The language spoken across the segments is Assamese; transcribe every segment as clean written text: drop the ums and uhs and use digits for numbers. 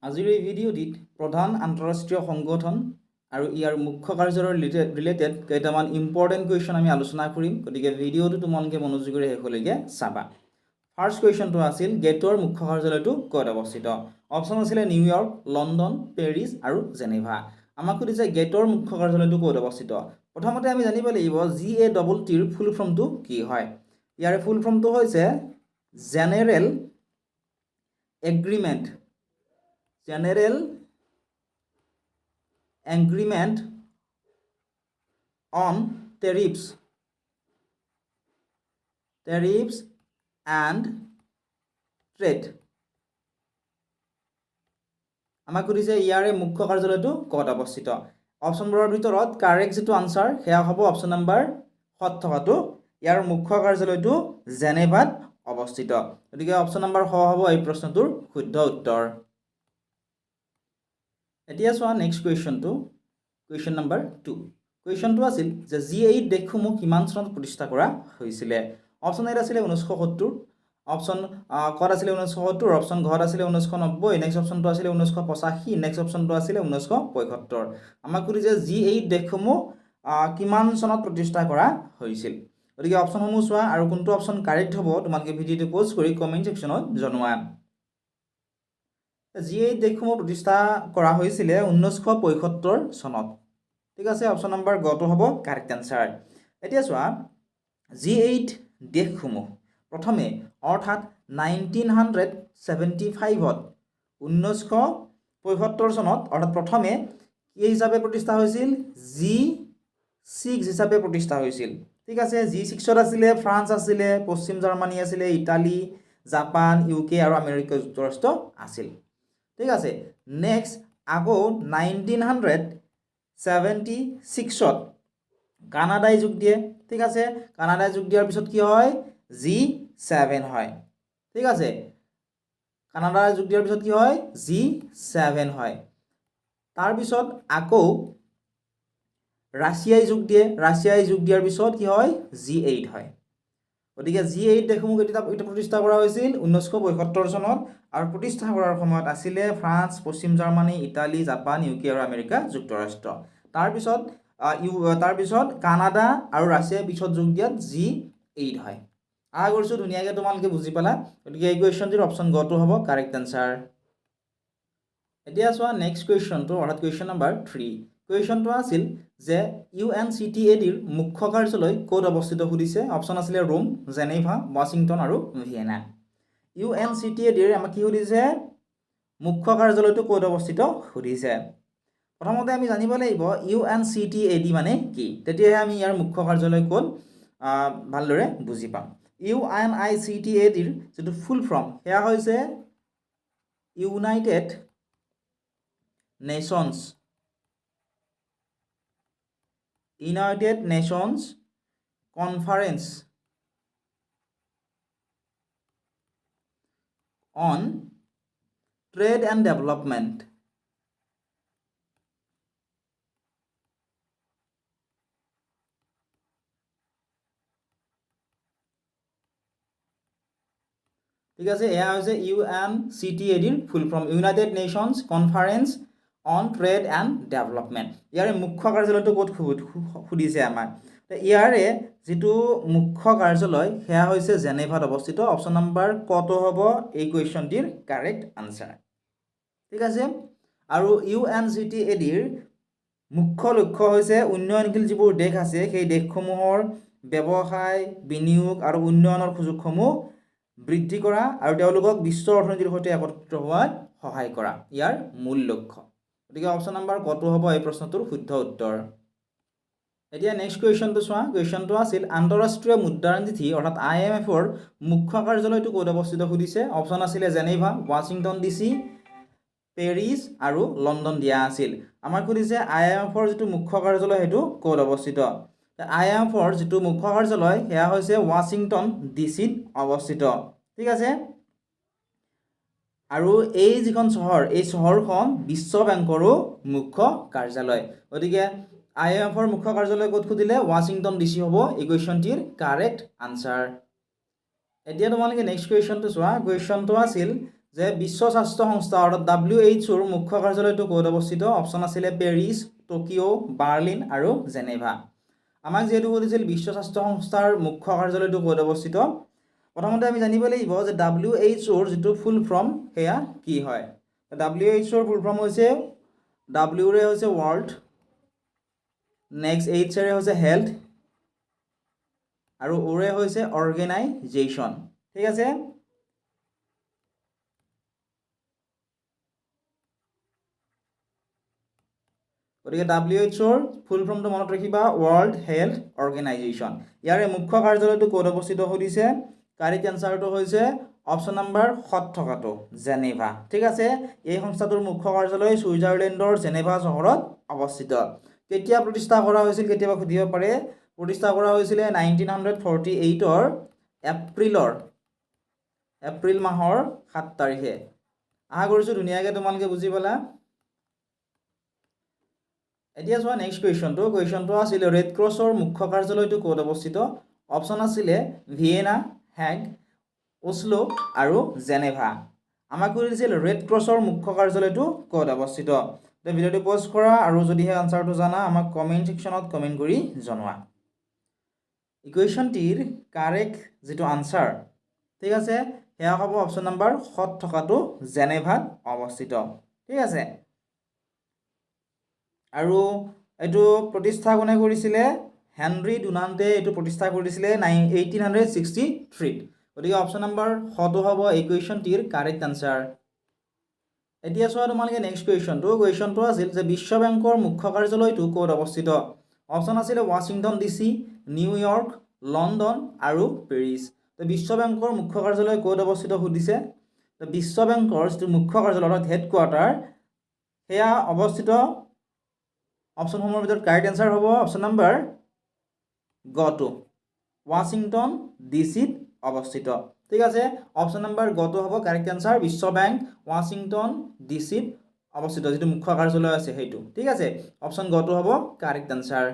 আজিৰ এই ভিডিঅ'টিত প্ৰধান আন্তঃৰাষ্ট্ৰীয় সংগঠন আৰু ইয়াৰ মুখ্য কাৰ্যালয়ৰ ৰিলেটেড কেইটামান ইম্পৰ্টেণ্ট কুৱেশ্যন আমি আলোচনা কৰিম। গতিকে ভিডিঅ'টো তোমালোকে মনোযোগেৰে শেষলৈকে চাবা। ফাৰ্ষ্ট কুৱেশ্যনটো আছিল গেটৰ মুখ্য কাৰ্যালয়টো ক'ত অৱস্থিত? অপশ্যন আছিলে নিউয়ৰ্ক, লণ্ডন, পেৰিছ আৰু জেনেভা। আমাক সুধিছে গেটৰ মুখ্য কাৰ্যালয়টো ক'ত অৱস্থিত। প্ৰথমতে আমি জানিব লাগিব GATTৰ ফুল ফৰ্মটো কি হয়। ইয়াৰ ফুল ফৰ্মটো হৈছে general agreement on tariffs and trade। আমাক সুধিছে ইয়াৰে মুখ্য কাৰ্যালয়টো ক'ত অৱস্থিত। অপশ্যনবোৰৰ ভিতৰত কাৰেক্ট যিটো আনচাৰ সেয়া হ'ব অপশ্যন নম্বৰ খ থকাটো। ইয়াৰ মুখ্য কাৰ্যালয়টো জেনেভাত অৱস্থিত। গতিকে অপশ্যন নম্বৰ খ হ'ব এই প্ৰশ্নটোৰ শুদ্ধ উত্তৰ। এতিয়া চোৱা নেক্সট কুৱেশ্যনটো, কুৱেশ্যন নম্বৰ 2। কুৱেশ্যনটো আছিল যে G8 দেশসমূহ কিমান চনত প্ৰতিষ্ঠা কৰা হৈছিলে। অপশ্যন এত আছিলে 1970, অপশ্যন কত আছিলে 1970, অপশ্যন ঘত আছিলে 1990, নেক্সট অপশ্যনটো আছিলে 1985, নেক্সট অপশ্যনটো আছিলে 1975। আমাক সুধিছে G8 দেশসমূহ কিমান চনত প্ৰতিষ্ঠা কৰা হৈছিল। গতিকে অপশ্যনসমূহ চোৱা আৰু কোনটো অপশ্যন কাৰেক্ট হ'ব তোমালোকে ভিডিঅ'টো প'জ কৰি কমেণ্ট ছেকশ্যনত জনোৱা। G8 দেশসমূহ প্ৰতিষ্ঠা কৰা হৈছিলে 1975 চনত। ঠিক আছে, অপশ্যন নম্বৰ গটো হ'ব কাৰেক্ট আনচাৰ। এতিয়া চোৱা G8 দেশসমূহ প্ৰথমে অৰ্থাৎ 1975ত 1975 চনত অৰ্থাৎ প্ৰথমে কি হিচাপে প্ৰতিষ্ঠা হৈছিল? G6 হিচাপে প্ৰতিষ্ঠা হৈছিল। ঠিক আছে, G6ত আছিলে ফ্ৰান্স আছিলে, পশ্চিম জাৰ্মানী আছিলে, ইটালী, জাপান, UK আৰু আমেৰিকা যুক্তৰাষ্ট্ৰ আছিল। ঠিক আছে, নেক্সট আকৌ 1976ত কানাডাই যোগ দিয়ে। ঠিক আছে, কানাডাই যোগ দিয়াৰ পিছত কি হয়? G7 হয়। ঠিক আছে, কানাডাই যোগ দিয়াৰ পিছত কি হয়? G7 হয়। তাৰপিছত আকৌ ৰাছিয়াই যোগ দিয়ে, ৰাছিয়াই যোগ দিয়াৰ পিছত কি হয়? G8 হয়। গতিকে G8 দেশসমূহ এটা প্ৰতিষ্ঠা কৰা হৈছিল 1975 চনত আৰু প্ৰতিষ্ঠা কৰাৰ সময়ত আছিলে ফ্ৰান্স, পশ্চিম জাৰ্মানী, ইটালী, জাপান, UK আৰু আমেৰিকা যুক্তৰাষ্ট্ৰ। তাৰপিছত কানাডা আৰু ৰাছিয়াই পিছত যোগ দিয়াত G8 হয়। আশা কৰিছোঁ ধুনীয়াকৈ তোমালোকে বুজি পালা। গতিকে এই কুৱেশ্যনটিৰ অপশ্যন গটো হ'ব কাৰেক্ট আনচাৰ। এতিয়া চোৱা নেক্সট কুৱেশ্যনটো অৰ্থাৎ কুৱেশ্যন নম্বৰ 3। কুৱেশ্যনটো আছিল যে UNCTADৰ মুখ্য কাৰ্যালয় ক'ত অৱস্থিত সুধিছে। অপশ্যন আছিলে ৰোম, জেনেভা, ৱাশ্বিংটন আৰু ভিয়েনা। UNCTADৰ আমাক কি সুধিছে? মুখ্য কাৰ্যালয়টো ক'ত অৱস্থিত সুধিছে। প্ৰথমতে আমি জানিব লাগিব UNCTAD মানে কি, তেতিয়াহে আমি ইয়াৰ মুখ্য কাৰ্যালয় ক'ত ভালদৰে বুজি পাম। UNCTADৰ যিটো ফুল ফৰ্ম সেয়া হৈছে United Nations Conference on Trade and Development. ঠিক আছে, এয়া হৈছে UNCTADৰ full form, United Nations Conference on Trade and Development. ইয়াৰে মুখ্য কাৰ্যালয়টো ক'ত সুধিছে আমাক। ইয়াৰে যিটো মুখ্য কাৰ্যালয় সেয়া হৈছে জেনেভাত অৱস্থিত। অপশ্যন নম্বৰ কটো হ'ব এই কুৱেশ্যনটিৰ কাৰেক্ট আনচাৰ। ঠিক আছে, আৰু UNCTADৰ মুখ্য লক্ষ্য হৈছে উন্নয়নশীল যিবোৰ দেশ আছে সেই দেশসমূহৰ ব্যৱসায়, বিনিয়োগ আৰু উন্নয়নৰ সুযোগসমূহ বৃদ্ধি কৰা আৰু তেওঁলোকক বিশ্ব অৰ্থনীতিৰ সৈতে একত্ৰিত হোৱাত সহায় কৰা ইয়াৰ মূল লক্ষ্য। গতিকে অপশ্যন নম্বৰ কটো হ'ব এই প্ৰশ্নটোৰ শুদ্ধ উত্তৰ। এতিয়া নেক্সট কুৱেশ্যনটো চোৱা। কুৱেশ্যনটো আছিল আন্তঃৰাষ্ট্ৰীয় মুদ্ৰা নিধি অৰ্থাৎ IMFৰ মুখ্য কাৰ্যালয়টো ক'ত অৱস্থিত সুধিছে। অপশ্যন আছিলে জেনেভা, ৱাশ্বিংটন DC, পেৰিছ আৰু লণ্ডন দিয়া আছিল। আমাক সুধিছে IMFৰ যিটো মুখ্য কাৰ্যালয় সেইটো ক'ত অৱস্থিত। IMFৰ যিটো মুখ্য কাৰ্যালয় সেয়া হৈছে ৱাশ্বিংটন DCত অৱস্থিত। ঠিক আছে, আৰু এই যিখন চহৰ এই চহৰখন বিশ্ব বেংকৰো মুখ্য কাৰ্যালয়। গতিকে IMFৰ মুখ্য কাৰ্যালয় ক'ত সুধিলে? ৱাশ্বিংটন DC হ'ব এই কুৱেশ্যনটিৰ কাৰেক্ট আনচাৰ। এতিয়া তোমালোকে নেক্সট কুৱেশ্যনটো চোৱা। কুৱেশ্যনটো আছিল যে বিশ্ব স্বাস্থ্য সংস্থা অৰ্থাৎ WHO ৰ মুখ্য কাৰ্যালয়টো ক'ত অৱস্থিত অপশ্যন আছিলে পেৰিছ টকিঅ' বাৰ্লিন আৰু জেনেভা আমাক যেহেতু সুধিছিল বিশ্ব স্বাস্থ্য সংস্থাৰ মুখ্য কাৰ্যালয়টো ক'ত অৱস্থিত প্ৰথমতে আমি জানিব লাগিব যে WHO ৰ যেটো ফুল ফৰ্ম হেয়া কি হয় WHO ৰ ফুল ফৰ্ম হৈছে W ৰে হৈছে ওয়াৰ্ল্ড নেক্সট H ৰে হৈছে হেল্থ আৰু O ৰে হৈছে অৰ্গেনাইজেশ্যন ঠিক আছে গতিকে WHO ৰ ফুল ফৰ্মটো মনত ৰাখিবা ওয়াৰ্ল্ড হেল্থ অৰ্গেনাইজেশ্যন ইয়াৰে মুখ্য কাৰ্যালয়টো ক'ত অৱস্থিত হৈছে কাৰেক্ট আনসাৰটো হৈছে অপশ্যন নম্বৰ 7 থকাটো জেনেভা ঠিক আছে এই সংস্থাটোৰ মুখ্য কাৰ্যালয় সুইজাৰলেণ্ডৰ জেনেভা চহৰত অৱস্থিত কেতিয়া প্ৰতিষ্ঠা কৰা হৈছিল কেতিয়াবা সুধিব পাৰে প্ৰতিষ্ঠা কৰা হৈছিল 1948 ৰ এপ্ৰিল মাহৰ 7 তাৰিখে আশা কৰিছো ধুনীয়াকৈ তোমালোকে বুজি পালা এতিয়া চোৱা নেক্সট কুৱেশ্যনটো আছিল ৰেড ক্ৰছৰ মুখ্য কাৰ্যালয়টো ক'ত অৱস্থিত অপশ্যন আছিলে ভিয়েনা হেগ ওছলো আৰু জেনেভা আমাক কৈছিল ৰেড ক্ৰছৰ মুখ্য কাৰ্যালয়টো ক'ত অৱস্থিত তে ভিডিঅ'টো পজ কৰা আৰু যদিহে আনসাৰটো জানা আমাক কমেন্ট সেকশনত কমেন্ট কৰি জনোৱা ইকুৱেশ্যনটিৰ কাৰেক্ট যেটো আনসাৰ ঠিক আছে হেয়া হ'ব অপশ্যন নম্বৰ 7 থকাটো জেনেভাত অৱস্থিত ঠিক আছে আৰু এটো প্ৰতিষ্ঠা কোনে কৰিছিলে হেনৰি ডুনান্টে এটো প্ৰতিষ্ঠা কৰিছিলে 1863 গতিকে অপশ্যন নম্বৰ 7 হ'ব এই কুৱেশ্যনটিৰ কাৰেক্ট আনসাৰ এতিয়া চোৱা তোমালোকে নেক্সট কুৱেশ্যনটো আছিল যে বিশ্ব বেংকৰ মুখ্য কাৰ্যালয়টো ক'ত অৱস্থিত অপশ্যন আছিল ৱাশ্বিংটন ডিসি নিউয়ৰ্ক লণ্ডন আৰু পেৰিছ তো বিশ্ব বেংকৰ মুখ্য কাৰ্যালয় ক'ত অৱস্থিত সুধিছে তো বিশ্ব বেংকৰ যেটো মুখ্য কাৰ্যালয় হেডকোৱাৰ্টাৰ হেয়া অৱস্থিত অপশ্যন সমূহৰ ভিতৰত কাৰেক্ট আনসাৰ হ'ব অপশ্যন নম্বৰ গটো ৱাশ্বিংটন ডিসিত অৱস্থিত ঠিক আছে অপশ্যন নম্বৰ গটো হ'ব কাৰেক্ট আনসাৰ বিশ্ব বেংক ৱাশ্বিংটন ডিসিত অৱস্থিত যেটো মুখ্য কাৰ্যালয় আছে হেতু ঠিক আছে অপশ্যন গটো হ'ব কাৰেক্ট আনসাৰ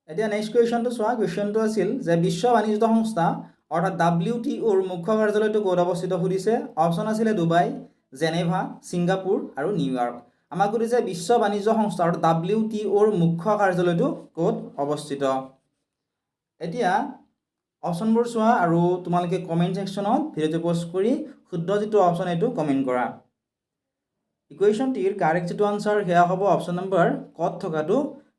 এতিয়া নেক্সট কুৱেশ্যনটো চোৱা কুৱেশ্যনটো আছিল যে বিশ্ব বাণিজ্য সংস্থা অৰ্থাৎ WTO ৰ মুখ্য কাৰ্যালয়টো ক'ত অৱস্থিত সুধিছে অপশ্যন আছিলে ডুবাই জেনেভা সিংগাপুৰ আৰু নিউয়ৰ্ক আমাক কৈছে বিশ্ব বাণিজ্য সংস্থা অৰ্থাৎ WTO ৰ মুখ্য কাৰ্যালয়টো ক'ত অৱস্থিত এতিয়া অপশ্যনবোৰ চোৱা আৰু তোমালোকে কমেন্ট সেকশনত ভিডিঅ'টো পোষ্ট কৰি শুদ্ধ যেটো অপশ্যন এটো কমেন্ট কৰা ইকুৱেশ্যনটিৰ কাৰেক্ট যেটো আনসাৰ হেয়া হ'ব অপশ্যন নম্বৰ কত থকাটো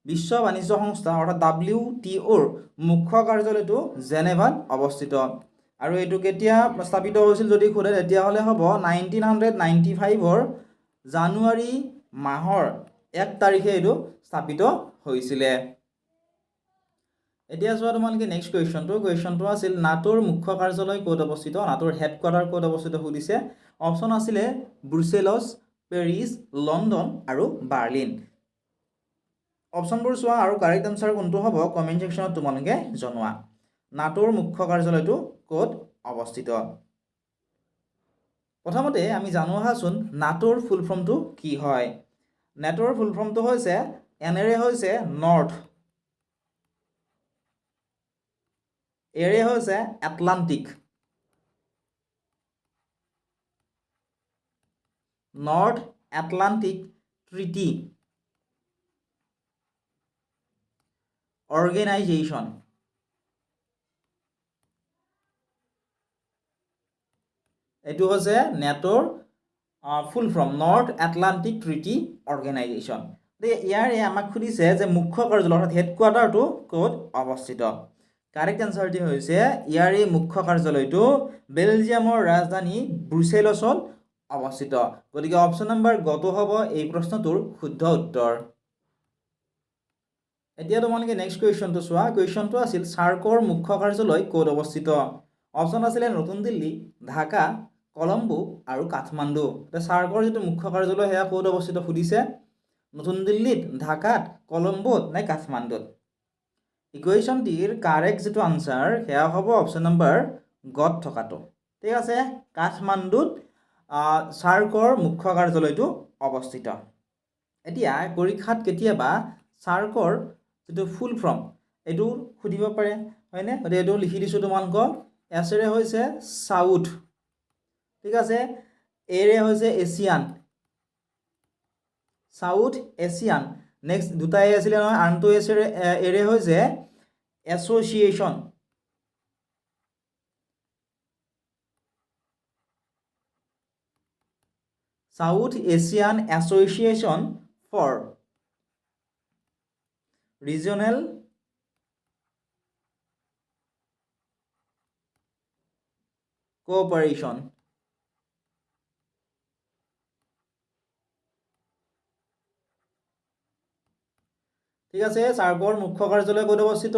বিশ্ব বাণিজ্য সংস্থা অৰ্থাৎ WTO ৰ মুখ্য কাৰ্যালয়টো জেনেভাত অৱস্থিত আৰু এটো কেতিয়া স্থাপিত হৈছিল যদি খুৰে তেতিয়া হলে হ'ব 1995 ৰ জানুৱাৰী মাহৰ 1 তাৰিখে এটো স্থাপিত হৈছিল এতিয়া চোৱা তোমালোকে নেক্সট কুৱেশ্যনটো আছিল নাটোৰ মুখ্য কাৰ্যালয় ক'ত অৱস্থিত নাটোৰ হেডকোৱাৰ্টাৰ ক'ত অৱস্থিত সুধিছে অপশ্যন আছিলে ব্ৰুছেলছ পেৰিছ লণ্ডন আৰু বাৰ্লিন অপশ্যনবোৰ চোৱা আৰু কাৰেক্ট আনসাৰ কোনটো হ'ব কমেন্ট সেকশনত তোমালোকে জনোৱা নাটোৰ মুখ্য কাৰ্যালয়টো ক'ত অৱস্থিত প্ৰথমতে আমি জানো আহাচোন নাটোৰ ফুল ফৰ্মটো কি হয় নাটোৰ ফুল ফৰ্মটো হৈছে এনেৰে হৈছে নৰ্থ এৰে হৈছে Atlantic North Atlantic Treaty Organization এটো হৈছে নেটোৰ full form North Atlantic Treaty Organization ইয়াৰে আমাক সুধিছে যে মুখ্য কাৰ্যালয় অৰ্থাৎ হেডকোৱাৰ্টাৰটো ক'ত অৱস্থিত কাৰেক্ট আনসাৰটি হৈছে ইয়াৰে মুখ্য কাৰ্যালয়টো বেলজিয়ামৰ ৰাজধানী ব্ৰুছেলছত অৱস্থিত গতিকে অপশ্যন নম্বৰ গটো হ'ব এই প্ৰশ্নটোৰ শুদ্ধ উত্তৰ এতিয়া তোমালোকে নেক্সট কুৱেশ্যনটো চোৱা কুৱেশ্যনটো আছিল সাৰ্কৰ মুখ্য কাৰ্যালয় ক'ত অৱস্থিত অপশ্যন আছিলে নতুন দিল্লী ঢাকা কলম্বো আৰু কাঠমাণ্ডু সাৰ্কৰ যেটো মুখ্য কাৰ্যালয় হেয়া ক'ত অৱস্থিত সুধিছে নতুন দিল্লীত ঢাকাত কলম্বোত নাই কাঠমাণ্ডুত ইকুৱেশ্যনটিৰ কাৰেক্ট যেটো আনসাৰ হেয়া হ'ব অপশ্যন নম্বৰ গত থকাটো ঠিক আছে কাঠমাণ্ডুত সাৰ্কৰ মুখ্য কাৰ্যালয়টো অৱস্থিত এতিয়া পৰীক্ষাত কেতিয়াবা সাৰ্কৰ যেটো ফুল ফৰ্ম এটো সুধিব পাৰে হয়নে এটো লিখি দিছো তোমালোকক এছৰে হৈছে সাউথ ঠিক আছে এৰে হৈছে এছিয়ান সাউথ এছিয়ান নেক্সট দুটা এ আছিলে নহয় আনটো এৰে হৈছে association south Asian association for regional cooperation ঠিক আছে সাৰ্কৰ মুখ্য কাৰ্যালয় ক'ত অৱস্থিত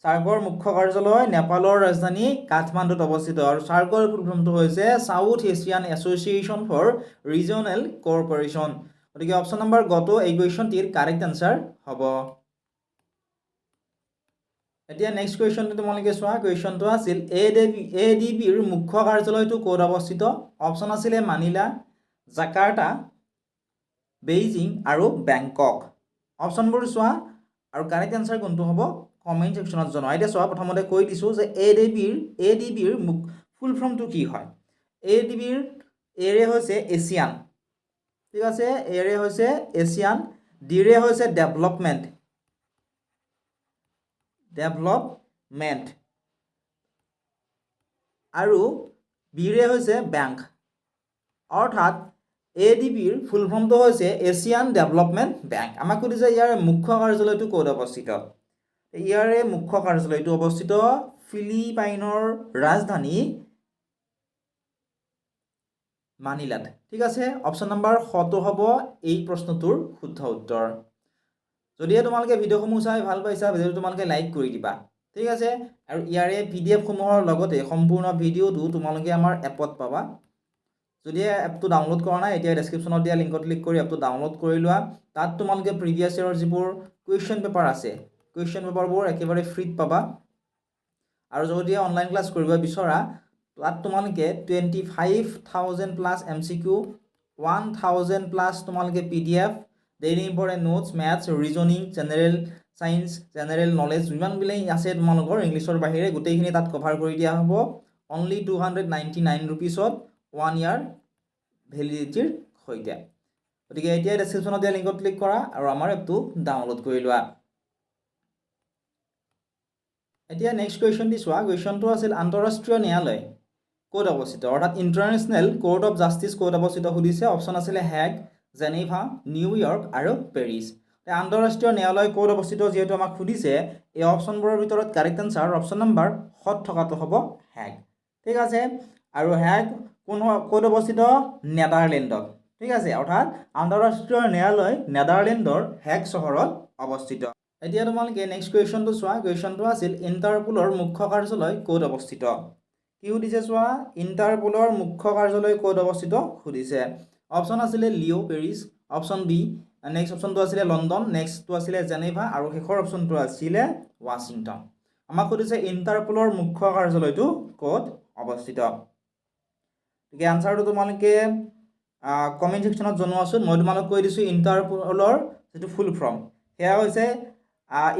সাৰ্কৰ মুখ্য কাৰ্যালয় নেপালৰ ৰাজধানী কাঠমাণ্ডুত অৱস্থিত আৰু সাৰ্কৰ ফুল ফৰ্মটো হৈছে south Asian association for regional cooperation গতিকে অপশ্যন নম্বৰ গটো এই কুৱেশ্যনটিৰ কাৰেক্ট আনসাৰ হ'ব এতিয়া নেক্সট কুৱেশ্যনটো তোমালোকে চোৱা কুৱেশ্যনটো আছিল এডিবিৰ মুখ্য কাৰ্যালয়টো ক'ত অৱস্থিত অপশ্যন আছিলে মানিলা জাকাৰ্টা বেইজিং আৰু বেংকক অপশ্যনবোৰ চোৱা আৰু কাৰেক্ট আনসাৰ কোনটো হ'ব কমেণ্ট সেকশ্যনত জনোৱা এতিয়া চোৱা প্ৰথমতে কৈ দিছোঁ যে এডিবিৰ ফুল ফৰ্মটো কি হয় এডিবিৰ এৰে হৈছে এছিয়ান ঠিক আছে এৰে হৈছে এছিয়ান ডিৰে হৈছে ডেভেলপমেণ্ট আৰু বিৰে হৈছে বেংক অৰ্থাৎ এডিবিৰ ফুল ফৰ্মটো হৈছে এছিয়ান ডেভেলপমেণ্ট বেংক আমাক সুধিছে ইয়াৰ মুখ্য কাৰ্যালয়টো ক'ত অৱস্থিত ইয়াৰে মুখ্য কাৰ্যালয়টো অৱস্থিত ফিলিপাইনৰ ৰাজধানী মানিলাত ঠিক আছে অপশ্যন নম্বৰ খটো হ'ব এই প্ৰশ্নটোৰ শুদ্ধ উত্তৰ যদিহে তোমালোকে ভিডিঅ'সমূহ চাই ভাল পাইছা ভিডিঅ'টো তোমালোকে লাইক কৰি দিবা ঠিক আছে আৰু ইয়াৰে PDF সমূহৰ লগতে সম্পূৰ্ণ ভিডিঅ'টো তোমালোকে আমাৰ এপত পাবা যদিহে এপটো ডাউনলোড কৰা নাই এতিয়া ডেছক্ৰিপশ্যনত দিয়া লিংকত ক্লিক কৰি এপটো ডাউনলোড কৰি লোৱা তাত তোমালোকে প্ৰিভিয়াছ ইয়েৰৰ যিবোৰ কুৱেশ্যন পেপাৰ আছে কুৱেশ্যন পেপাৰবোৰ একেবাৰে ফ্ৰীত পাবা আৰু যদিহে অনলাইন ক্লাছ কৰিব বিচৰা তাত তোমালোকে 25,000 প্লাছ MCQ 1,000 প্লাছ তোমালোকে PDF daily important notes maths reasoning general science general knowledge যিমানবিলাক আছে তোমালোকৰ ইংলিছৰ বাহিৰে গোটেইখিনি তাত কভাৰ কৰি দিয়া হ'ব অনলি 299 ৰুপিছত 1 ইয়াৰ ভেলিডিটিৰ সৈতে গতিকে এতিয়া ডেছক্ৰিপশ্যনত দিয়া লিংকত ক্লিক কৰা আৰু আমাৰ এপটো ডাউনলোড কৰি লোৱা এতিয়া নেক্সট কুৱেশ্যনটি চোৱা কুৱেশ্যনটো আছিল আন্তঃৰাষ্ট্ৰীয় ন্যায়ালয় ক'ত অৱস্থিত অৰ্থাৎ ইণ্টাৰনেশ্যনেল কোৰ্ট অফ জাষ্টিছ ক'ত অৱস্থিত সুধিছে অপশ্যন আছিলে হেগ জেনেভা নিউয়ৰ্ক আৰু পেৰিছ আন্তঃৰাষ্ট্ৰীয় ন্যায়ালয় ক'ত অৱস্থিত যিহেতু আমাক সুধিছে এই অপশ্যনবোৰৰ ভিতৰত কাৰেক্ট আনসাৰ অপশ্যন নম্বৰ খত থকাটো হ'ব হেগ ঠিক আছে আৰু হেগ ক'ত অৱস্থিত নেদাৰলেণ্ডত ঠিক আছে অৰ্থাৎ আন্তঃৰাষ্ট্ৰীয় ন্যায়ালয় নেদাৰলেণ্ডৰ হেগ চহৰত অৱস্থিত এতিয়া তোমালোকে নেক্সট কুৱেশ্যনটো চোৱা কুৱেশ্যনটো আছিল ইণ্টাৰপোলৰ মুখ্য কাৰ্যালয় ক'ত অৱস্থিত কি সুধিছে চোৱা ইণ্টাৰপোলৰ মুখ্য কাৰ্যালয় ক'ত অৱস্থিত সুধিছে অপশ্যন আছিলে Lyon' Paris option B next অপশ্যনটো আছিলে লণ্ডন নেক্সটটো আছিলে জেনেভা আৰু শেষৰ অপশ্যনটো আছিলে ৱাশ্বিংটন আমাক সুধিছে ইণ্টাৰপোলৰ মুখ্য কাৰ্যালয়টো ক'ত অৱস্থিত গতিকে আনসাৰটো তোমালোকে কমেণ্ট সেকশ্যনত জনোৱাচোন মই তোমালোক কৈ দিছোঁ ইণ্টাৰপোলৰ যিটো ফুল ফৰ্ম সেয়া হৈছে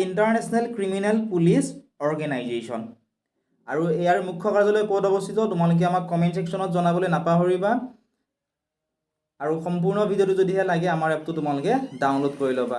ইণ্টাৰনেশ্যনেল ক্ৰিমিনেল পুলিচ অৰ্গেনাইজেশ্যন আৰু ইয়াৰ মুখ্য কাৰ্যালয় ক'ত অৱস্থিত তোমালোকে আমাক কমেণ্ট সেকশ্যনত জনাবলৈ নাপাহৰিবা আৰু সম্পূৰ্ণ ভিডিঅ'টো যদিহে লাগে আমাৰ এপটো তোমালোকে ডাউনলোড কৰি ল'বা